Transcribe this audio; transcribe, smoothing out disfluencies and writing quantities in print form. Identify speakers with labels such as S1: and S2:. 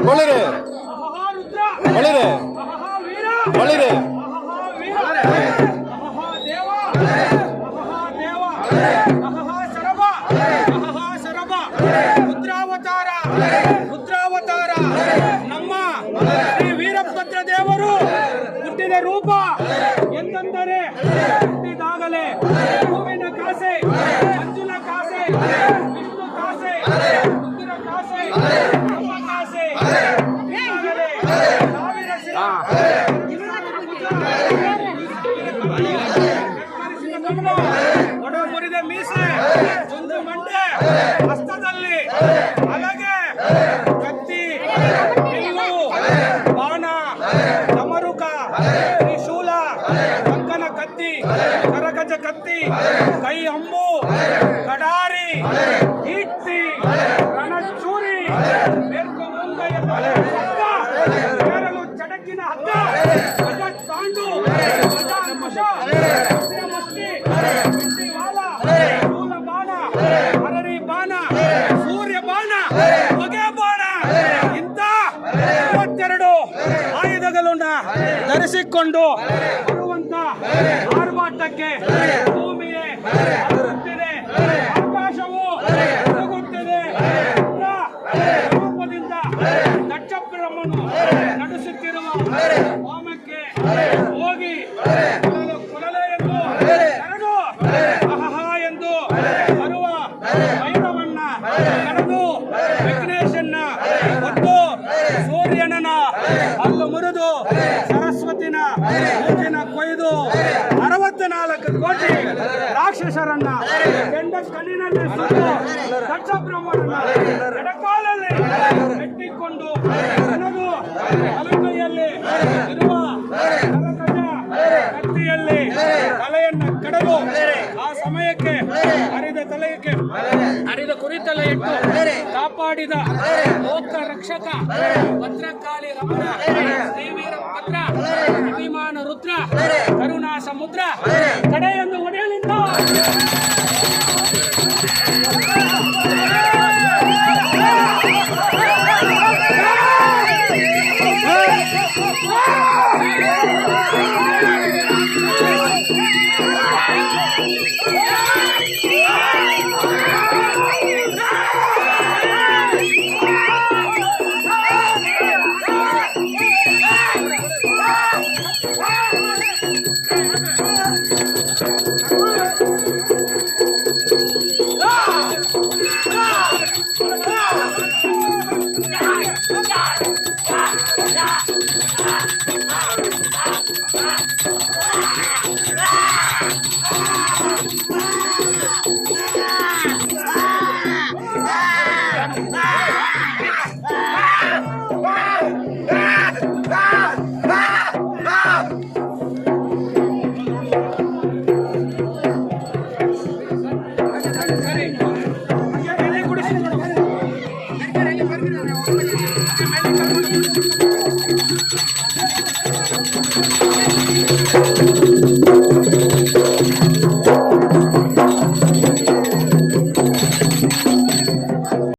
S1: ಒಳ್ಳೆರೆ ಒಳ್ಳೆರೆ ಒಳ್ಳೆರೆ
S2: ರುದ್ರಾವತಾರ ನಮ್ಮ ಶ್ರೀ ವೀರಭದ್ರ ದೇವರು ಹುಟ್ಟಿದ ರೂಪ ಎಂದರೆ ಹುಟ್ಟಿದಾಗಲೇ ಹೂವಿನ ಕಾಸೆ, ಮಂಜುಳ ಕಾಸೆ, ವಿಷ್ಣು ಕಾಸೆ, ರುದ್ರ ಕಾಸೆ, ನಮ್ಮ ಕಾಸೆ ಈಗಾಗಲೇ ಸಾವಿರ ಒಡ ಮುರಿದ ಮೀಸೆ, ಚುಂದು ಮಂಡೆ, ಹಸ್ತದಲ್ಲಿ ಅಲಗೆ, ಕತ್ತಿ, ಬಿಲ್ಲು, ಬಾಣ, ಡಮರುಕ, ತ್ರಿಶೂಲ, ಕಂಕನ ಕತ್ತಿ, ಕರಗಜ ಕತ್ತಿ, ಕೈ ಅಂಬು, ಕಡಾರಿ, ಈಟ್ಟಿ, ರಣಚೂರಿ, ಬೇರಲು ಚಡಕಿನ ಹದ್ದ, ಗಜ ತಾಂಡು, ಗಜ ಮಶ, ಮಸ್ತಿ, ವಾಲ, ಶೂಲ ಬಾಣ, ಹರರಿ ಬಾಣ, ಸೂರ್ಯ ಬಾಣ, ಹೊಗೆ ಬಾಣ, ಇಂಥ 32 ಆಯುಧಗಳನ್ನ ಧರಿಸಿಕೊಂಡು ಬರುವಂತ ಆರ್ಭಾಟಕ್ಕೆ ಭೂಮಿಯೇ ಅದುರುತ್ತಿದೆ, ಆಕಾಶವು ತಿರುಗುತ್ತಿದೆ. ರೂಪದಿಂದ ದಕ್ಷ ಬ್ರಹ್ಮನು ನಡೆಸುತ್ತಿರುವ ಹೋಮಕ್ಕೆ ಹೋಗಿ ಕುಲಲೆ ಎಂದು ಕರೆದು ಅಹಹ ಎಂದು ಬರುವ ಭೈರವನ್ನ ಕರೆದು ವಿಘ್ನೇಶನ್ನ ಮತ್ತು ಸೂರ್ಯನನ ಹಲ್ಲು ಮುರಿದು ಸರಸ್ವತಿನ ಮೂಗಿನ ಕೊಯ್ದು 64 ಕೋಟಿ ರಾಕ್ಷಸರನ್ನ ಕೆಂಡ ಕಣ್ಣಿನಲ್ಲಿ ಸುಟ್ಟು ದಕ್ಷ ಬ್ರಹ್ಮನನ್ನ ಎಡಕಾಲಲ್ಲಿ ಎಟ್ಟಿಕೊಂಡು ನನಗೂ ಬಲಕೈಯಲ್ಲಿ ಇರುವ ಕರಗಜ ಕತ್ತಿಯಲ್ಲಿ ತಲೆಯನ್ನ ಕಡಲು ಆ ಸಮಯಕ್ಕೆ ಹರಿದ ಕುರಿತಲೆ ಇಟ್ಟು ಕಾಪಾಡಿದ ಲೋಕ ರಕ್ಷಕ ಭದ್ರಕಾಳಿ ರಮಣ ಶ್ರೀ ವೀರಭದ್ರ ಅಭಿಮಾನ ರುದ್ರ ಕರುಣಾ ಸಮುದ್ರ ಕಡೆಯೊಂದು ಒಡೆಯಲಿಂದ